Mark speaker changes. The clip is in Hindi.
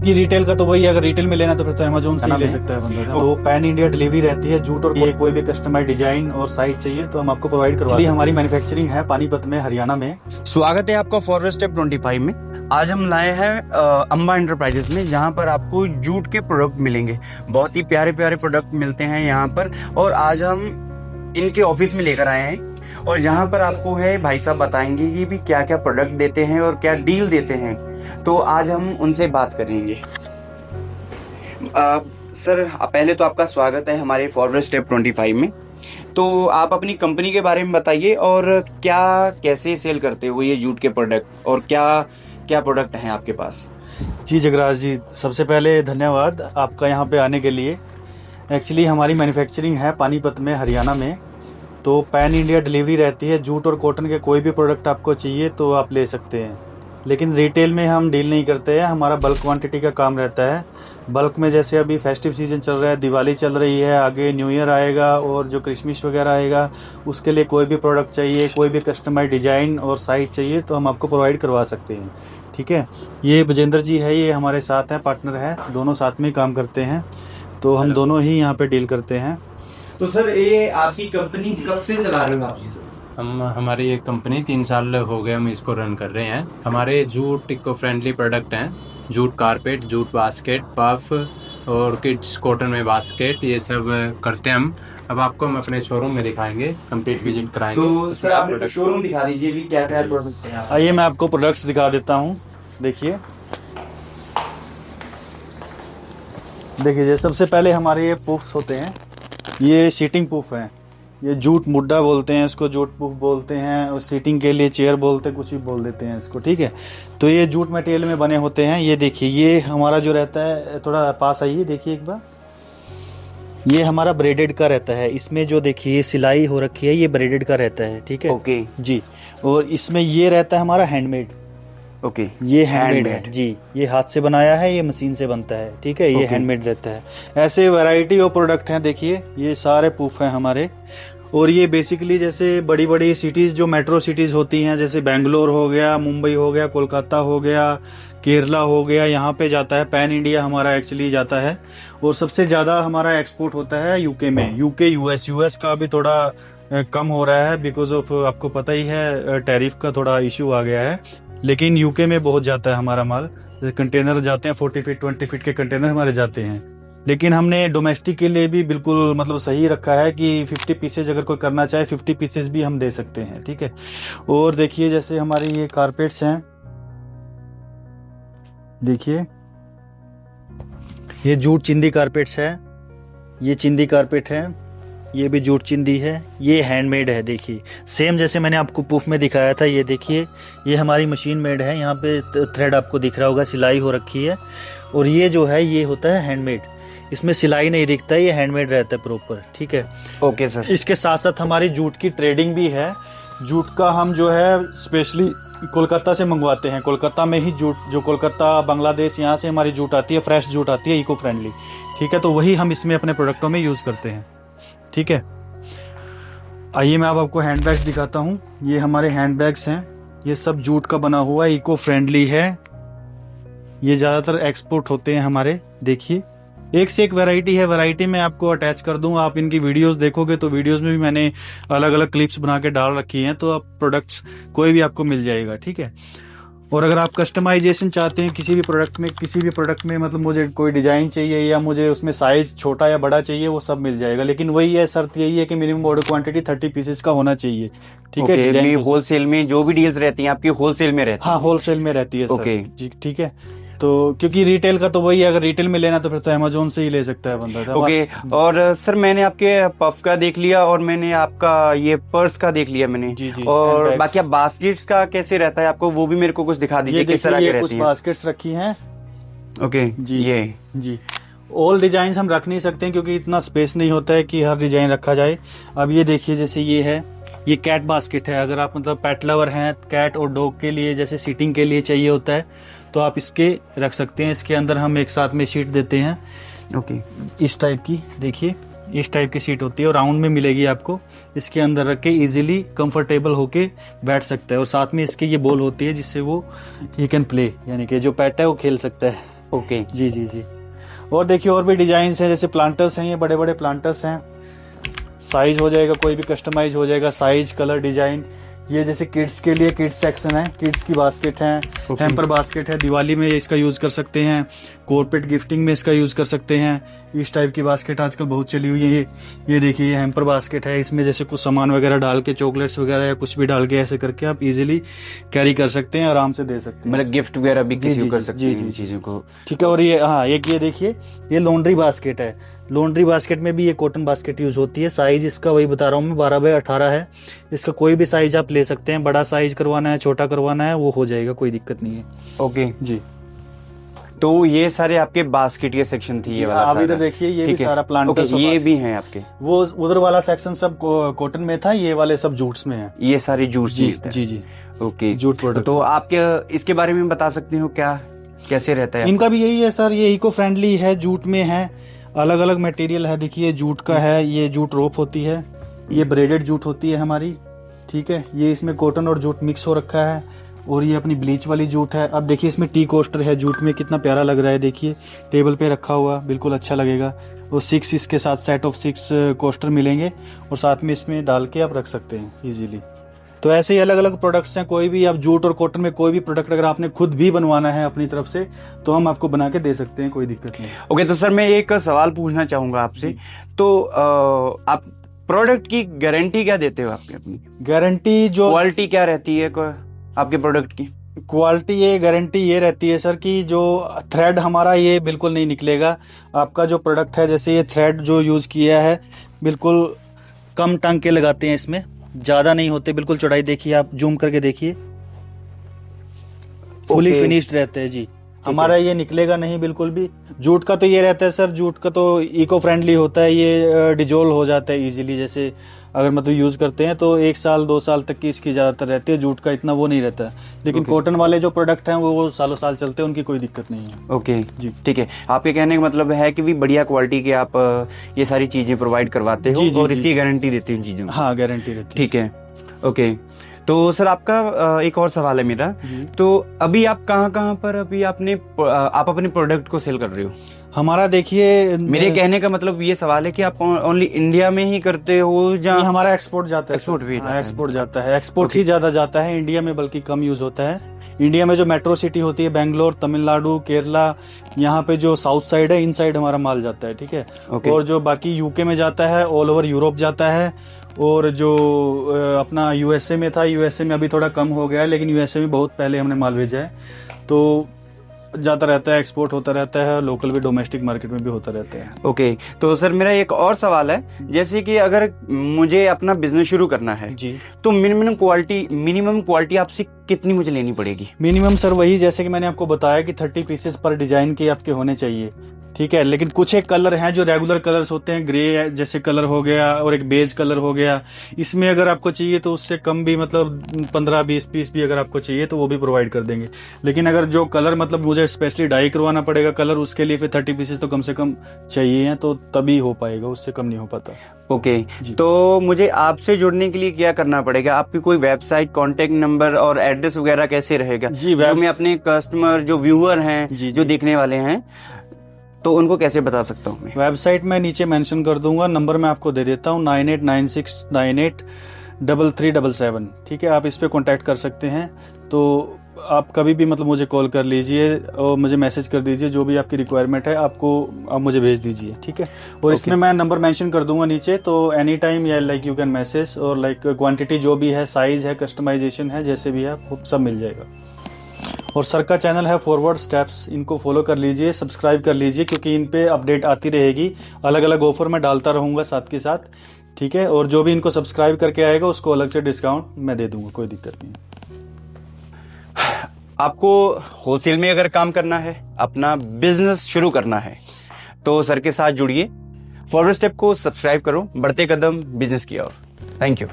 Speaker 1: कि रिटेल का तो वही है, अगर रिटेल में लेना तो फिर तो अमेजोन से ही ले सकता है बंदा। तो पैन इंडिया डिलीवरी रहती है। जूट और कोई भी कस्टमाइज डिजाइन और साइज चाहिए तो हम आपको प्रोवाइड करवा सकते हैं। हमारी मैन्युफैक्चरिंग है पानीपत में, हरियाणा में।
Speaker 2: स्वागत है आपका फॉरवर्ड स्टेप 25 में। आज हम लाए हैं अंबा एंटरप्राइजेस में, जहां पर आपको जूट के प्रोडक्ट मिलेंगे। बहुत ही प्यारे प्यारे प्रोडक्ट मिलते हैं यहां पर, और आज हम इनके ऑफिस में लेकर आए हैं। और यहाँ पर आपको है भाई साहब बताएंगे कि भी क्या क्या प्रोडक्ट देते हैं और क्या डील देते हैं। तो आज हम उनसे बात करेंगे। सर, पहले तो आपका स्वागत है हमारे फॉरवर्ड स्टेप 25 में। तो आप अपनी कंपनी के बारे में बताइए, और क्या कैसे सेल करते हो ये जूट के प्रोडक्ट, और क्या क्या प्रोडक्ट हैं आपके पास।
Speaker 1: जी जगराज जी, सबसे पहले धन्यवाद आपका यहाँ पे आने के लिए। एक्चुअली हमारी मैन्युफैक्चरिंग है पानीपत में, हरियाणा में। तो पैन इंडिया डिलीवरी रहती है। जूट और कॉटन के कोई भी प्रोडक्ट आपको चाहिए तो आप ले सकते हैं, लेकिन रिटेल में हम डील नहीं करते हैं। हमारा बल्क क्वांटिटी का काम रहता है। बल्क में जैसे अभी फेस्टिव सीजन चल रहा है, दिवाली चल रही है, आगे न्यू ईयर आएगा और जो क्रिसमस वगैरह आएगा, उसके लिए कोई भी प्रोडक्ट चाहिए, कोई भी कस्टमाइज डिजाइन और साइज चाहिए तो हम आपको प्रोवाइड करवा सकते हैं। ठीक है। ये बजेंद्र जी है, ये हमारे साथ हैं, पार्टनर है, दोनों साथ में काम करते हैं। तो हम दोनों ही यहाँ पे डील करते हैं।
Speaker 2: तो सर, ये आपकी कंपनी कब से चला रहे हो आप?
Speaker 3: हमारी ये कंपनी 3 साल हो गए हम इसको रन कर रहे हैं। हमारे जूट इको फ्रेंडली प्रोडक्ट हैं। Jute carpet, jute basket, puff और किड्स कॉटन में बास्केट, ये सब करते हैं हम। अब आपको हम अपने शोरूम में दिखाएंगे, कंप्लीट विजिट कराएंगे।
Speaker 2: तो सर, आप शोरूम दिखा दीजिए भी क्या क्या प्रोडक्ट हैं।
Speaker 1: आइए मैं आपको प्रोडक्ट्स दिखा देता हूँ। देखिए सबसे पहले हमारे ये पुफ्स होते हैं। ये सीटिंग पुफ हैं। ये जूट मुड्डा बोलते हैं इसको, जूट पुफ बोलते हैं, और सीटिंग के लिए चेयर बोलते हैं, कुछ भी बोल देते हैं इसको। ठीक है। तो ये जूट मटेरियल में बने होते हैं। ये देखिए, ये हमारा जो रहता है, थोड़ा पास आइए देखिए एक बार। ये हमारा ब्रेडेड का रहता है। इसमें जो देखिए सिलाई हो रखी है, ये ब्रेडेड का रहता है। ठीक है।
Speaker 2: ओके
Speaker 1: जी। और इसमें ये रहता है हमारा हैंडमेड।
Speaker 2: ओके।
Speaker 1: ये हैंडमेड है जी। ये हाथ से बनाया है, ये मशीन से बनता है। ठीक है। ये हैंडमेड रहता है। ऐसे वैरायटी ऑफ प्रोडक्ट हैं। देखिए ये सारे पुफ हैं हमारे। और ये बेसिकली जैसे बड़ी बड़ी सिटीज़, जो मेट्रो सिटीज़ होती हैं, जैसे बेंगलोर हो गया, मुंबई हो गया, कोलकाता हो गया, केरला हो गया, यहाँ पे जाता है। पैन इंडिया हमारा एक्चुअली जाता है। और सबसे ज़्यादा हमारा एक्सपोर्ट होता है यूके में। यूके, यूएस का भी थोड़ा कम हो रहा है बिकॉज ऑफ, आपको पता ही है, टैरिफ का थोड़ा इशू आ गया है। लेकिन यूके में बहुत जाता है हमारा माल। कंटेनर जाते हैं, 40 फीट 20 फीट के कंटेनर हमारे जाते हैं। लेकिन हमने डोमेस्टिक के लिए भी बिल्कुल मतलब सही रखा है कि 50 पीसेज अगर कोई करना चाहे, 50 पीसेज भी हम दे सकते हैं। ठीक है। और देखिए जैसे हमारी ये कारपेट्स हैं। देखिए ये जूट चिंदी कारपेट्स है। ये चिंदी कारपेट है। ये भी जूट चिंदी है। ये हैंडमेड है। देखिए सेम जैसे मैंने आपको पुफ में दिखाया था। ये देखिए, ये हमारी मशीन मेड है। यहाँ पे थ्रेड आपको दिख रहा होगा, सिलाई हो रखी है। और ये जो है, ये होता है हैंडमेड। इसमें सिलाई नहीं दिखता है, ये हैंडमेड रहता है प्रॉपर। ठीक है।
Speaker 2: Okay sir.
Speaker 1: इसके साथ साथ हमारी जूट की ट्रेडिंग भी है। जूट का हम जो है स्पेशली कोलकाता से मंगवाते हैं। कोलकाता में ही जूट, जो कोलकाता, बांग्लादेश, यहाँ से हमारी जूट आती है, फ्रेश जूट आती है, इको फ्रेंडली। ठीक है। तो वही हम इसमें अपने प्रोडक्टों में यूज़ करते हैं। ठीक है। आइए मैं अब आपको हैंडबैग्स दिखाता हूँ। ये हमारे हैंडबैग्स हैं। ये सब जूट का बना हुआ है, इको फ्रेंडली है। ये ज़्यादातर एक्सपोर्ट होते हैं हमारे। देखिए एक से एक वैरायटी है। वैरायटी में आपको अटैच कर दूँ, आप इनकी वीडियोस देखोगे तो वीडियोस में भी मैंने अलग अलग क्लिप्स बना के डाल रखी हैं। तो आप प्रोडक्ट्स कोई भी आपको मिल जाएगा। ठीक है। और अगर आप कस्टमाइजेशन चाहते हैं किसी भी प्रोडक्ट में मतलब मुझे कोई डिजाइन चाहिए या मुझे उसमें साइज छोटा या बड़ा चाहिए, वो सब मिल जाएगा। लेकिन वही है, शर्त यही है कि मिनिमम ऑर्डर क्वांटिटी 30 पीसेस का होना चाहिए। ठीक है।
Speaker 2: होलसेल में जो भी डील्स रहती हैं आपकी होलसेल में रहती है?
Speaker 1: हाँ, होलसेल में रहती है।
Speaker 2: ओके
Speaker 1: जी, ठीक है। तो क्योंकि रिटेल का तो वही है, अगर रिटेल में लेना तो फिर तो अमेजोन से ही ले सकता है बंदा।
Speaker 2: ओके। और सर, मैंने आपके पफ का देख लिया, और मैंने आपका ये पर्स का देख लिया मैंने।
Speaker 1: जी जी।
Speaker 2: और बाकी आप बास्केट्स का कैसे रहता है आपको, वो भी मेरे को कुछ दिखा दीजिए, किस तरह की रहती
Speaker 1: कुछ बास्केट्स रखी हैं।
Speaker 2: ओके
Speaker 1: जी
Speaker 2: ये
Speaker 1: जी। ऑल डिजाइन हम रख नहीं सकते हैं क्योंकि इतना स्पेस नहीं होता है कि हर डिजाइन रखा जाए। अब ये देखिए, जैसे ये है, ये कैट बास्केट है। अगर आप मतलब पेट लवर हैं, कैट और डॉग के लिए जैसे सीटिंग के लिए चाहिए होता है तो आप इसके रख सकते हैं। इसके अंदर हम एक साथ में शीट देते हैं।
Speaker 2: ओके।
Speaker 1: इस टाइप की, देखिए इस टाइप की सीट होती है और राउंड में मिलेगी आपको। इसके अंदर रख के इजीली कंफर्टेबल होके बैठ सकता है। और साथ में इसके ये बॉल होती है जिससे वो ही कैन प्ले, यानी कि जो पेट है वो खेल सकता है।
Speaker 2: ओके।
Speaker 1: जी जी जी। और देखिए और भी डिजाइन हैं, जैसे प्लांटर्स हैं, ये बड़े बड़े प्लांटर्स हैं। साइज हो जाएगा, कोई भी कस्टमाइज हो जाएगा, साइज कलर डिजाइन। ये जैसे किड्स के लिए किड्स सेक्शन है, किड्स की बास्केट है, हैम्पर बास्केट है, दिवाली में इसका यूज कर सकते हैं, कॉर्पोरेट गिफ्टिंग में इसका यूज कर सकते हैं। इस टाइप की बास्केट आजकल बहुत चली हुई है। ये देखिए ये हैम्पर बास्केट है, इसमें जैसे कुछ सामान वगैरह डाल के, चॉकलेट्स वगैरह या कुछ भी डाल के ऐसे करके आप इजीली कैरी कर सकते हैं, आराम से दे सकते हैं,
Speaker 2: मतलब गिफ्ट वगैरह भी किसी को कर सकते हैं
Speaker 1: जी,
Speaker 2: इन चीजों को।
Speaker 1: ठीक है। और ये हाँ एक ये देखिए ये लॉन्ड्री बास्केट है। लॉन्ड्री बास्केट में भी ये कॉटन बास्केट यूज होती है। साइज इसका वही बता रहा हूँ मैं, 12x18 है। इसका कोई भी साइज आप ले सकते हैं, बड़ा साइज करवाना है, छोटा करवाना है, वो हो जाएगा, कोई दिक्कत नहीं है।
Speaker 2: ओके
Speaker 1: जी।
Speaker 2: तो ये सारे आपके बास्केट के सेक्शन थी, ये वाला
Speaker 1: आप इधर
Speaker 2: सारा।
Speaker 1: देखिए ये भी
Speaker 2: ठीक है।
Speaker 1: सारा प्लांटर्स।
Speaker 2: ओके, ये भी हैं आपके।
Speaker 1: वो उधर वाला सेक्शन सब कॉटन में था, ये वाले सब जूट्स में है।
Speaker 2: ये सारी जूट
Speaker 1: जी
Speaker 2: चीज है।
Speaker 1: जी जी।
Speaker 2: Okay,
Speaker 1: jute product.
Speaker 2: तो आप क्या इसके बारे में बता सकते हो, क्या कैसे रहता है?
Speaker 1: इनका भी यही है सर, ये इको फ्रेंडली है, जूट में है, अलग अलग मटेरियल है। देखिए जूट का है, ये जूट रोप होती है, ये ब्रेडेड जूट होती है हमारी, ठीक है। ये इसमें कॉटन और जूट मिक्स हो रखा है, और ये अपनी ब्लीच वाली जूट है। अब देखिए इसमें टी कोस्टर है जूट में, कितना प्यारा लग रहा है। देखिए टेबल पे रखा हुआ, बिल्कुल अच्छा लगेगा। वो 6 इसके साथ सेट ऑफ 6 कोस्टर मिलेंगे, और साथ में इसमें डाल के आप रख सकते हैं इजीली। तो ऐसे ही अलग अलग प्रोडक्ट्स हैं। कोई भी आप जूट और कॉटन में कोई भी प्रोडक्ट अगर आपने खुद भी बनवाना है अपनी तरफ से, तो हम आपको बना के दे सकते हैं, कोई दिक्कत नहीं।
Speaker 2: ओके, तो सर मैं एक सवाल पूछना चाहूंगा आपसे। तो आप प्रोडक्ट की गारंटी क्या देते हो आपकी? अपनी
Speaker 1: गारंटी जो
Speaker 2: क्वालिटी क्या रहती है आपके प्रोडक्ट की?
Speaker 1: क्वालिटी ये गारंटी ये रहती है सर कि जो थ्रेड हमारा ये बिल्कुल नहीं निकलेगा। आपका जो प्रोडक्ट है, जैसे ये थ्रेड जो यूज किया है, बिल्कुल कम टांके लगाते हैं इसमें, ज्यादा नहीं होते, बिल्कुल चौड़ाई देखिए, आप जूम करके देखिए, फुली फिनिश्ड रहते हैं जी। हमारा ये निकलेगा नहीं बिल्कुल भी। जूट का तो ये रहता है सर, जूट का तो इको फ्रेंडली होता है, ये डिजोल्व हो जाता है इजीली। जैसे अगर मतलब यूज करते हैं तो 1 साल 2 साल तक की इसकी ज्यादातर रहती है, जूट का इतना वो नहीं रहता है। लेकिन कॉटन वाले जो प्रोडक्ट हैं वो सालों साल चलते हैं, उनकी कोई दिक्कत नहीं है।
Speaker 2: ओके
Speaker 1: जी
Speaker 2: ठीक है। आपके कहने का मतलब है कि भी बढ़िया क्वालिटी के आप ये सारी चीजें प्रोवाइड करवाते हो, और इसकी गारंटी देते हैं चीजों की।
Speaker 1: हाँ गारंटी रहती है।
Speaker 2: ठीक है। ओके, तो सर आपका एक और सवाल है मेरा। तो अभी आप कहाँ पर अभी आप अपने प्रोडक्ट को सेल कर रहे हो?
Speaker 1: हमारा देखिए,
Speaker 2: मेरे कहने का मतलब ये सवाल है कि आप ओनली इंडिया में ही करते हो, जहाँ
Speaker 1: हमारा एक्सपोर्ट जाता है।
Speaker 2: एक्सपोर्ट भी
Speaker 1: एक्सपोर्ट जाता है, एक्सपोर्ट ही ज्यादा जाता है, इंडिया में बल्कि कम यूज होता है। इंडिया में जो मेट्रो सिटी होती है, बेंगलोर, तमिलनाडु, केरला, यहाँ पे जो साउथ साइड है, इन साइड हमारा माल जाता है, ठीक है। और जो बाकी यूके में जाता है, ऑल ओवर यूरोप जाता है। और जो अपना यूएसए में था, यूएसए में अभी थोड़ा कम हो गया है, लेकिन यूएसए में बहुत पहले हमने माल भेजा है, तो जाता रहता है, एक्सपोर्ट होता रहता है, लोकल भी डोमेस्टिक मार्केट में भी होता रहता है।
Speaker 2: ओके, तो सर मेरा एक और सवाल है, जैसे कि अगर मुझे अपना बिजनेस शुरू करना है
Speaker 1: जी,
Speaker 2: तो मिनिमम क्वालिटी आपसे कितनी मुझे लेनी पड़ेगी?
Speaker 1: मिनिमम सर वही, जैसे कि मैंने आपको बताया कि 30 पीसेस पर डिजाइन के आपके होने चाहिए, ठीक है। लेकिन कुछ एक कलर हैं जो रेगुलर कलर्स होते हैं, ग्रे जैसे कलर हो गया और एक बेज कलर हो गया। इसमें अगर आपको चाहिए तो उससे कम भी, मतलब 15-20 पीस भी अगर आपको चाहिए तो वो भी प्रोवाइड कर देंगे। लेकिन अगर जो कलर मतलब मुझे स्पेशली डाई करवाना पड़ेगा कलर, उसके लिए फिर 30 पीसेस तो कम से कम चाहिए हैं, तो तभी हो पाएगा, उससे कम नहीं हो पाता।
Speaker 2: ओके, तो मुझे आपसे जुड़ने के लिए क्या करना पड़ेगा? आपकी कोई वेबसाइट, कॉन्टेक्ट नंबर और एड्रेस वगैरह कैसे रहेगा?
Speaker 1: जी,
Speaker 2: मैं अपने कस्टमर जो व्यूअर हैं, जो देखने वाले हैं, तो उनको कैसे बता सकता हूँ मैं?
Speaker 1: वेबसाइट मैं नीचे मेंशन कर दूंगा, नंबर मैं आपको दे देता हूँ, 9896983377, ठीक है। आप इस पे कांटेक्ट कर सकते हैं। तो आप कभी भी मतलब मुझे कॉल कर लीजिए और मुझे मैसेज कर दीजिए, जो भी आपकी रिक्वायरमेंट है आप मुझे भेज दीजिए, ठीक है। और इसमें मैं नंबर मेंशन कर दूंगा नीचे, तो एनी टाइम या लाइक यू कैन मैसेज, और लाइक क्वांटिटी जो भी है, साइज है, कस्टमाइजेशन है, जैसे भी है आपको सब मिल जाएगा। और सर का चैनल है फॉरवर्ड स्टेप्स, इनको फॉलो कर लीजिए, सब्सक्राइब कर लीजिए, क्योंकि इन पे अपडेट आती रहेगी, अलग अलग ऑफर मैं डालता रहूंगा साथ के साथ, ठीक है। और जो भी इनको सब्सक्राइब करके आएगा उसको अलग से डिस्काउंट मैं दे दूंगा, कोई दिक्कत नहीं है।
Speaker 2: आपको होलसेल में अगर काम करना है, अपना बिजनेस शुरू करना है, तो सर के साथ जुड़िए, फॉरवर्ड स्टेप को सब्सक्राइब करो, बढ़ते कदम बिजनेस की ओर। Thank you.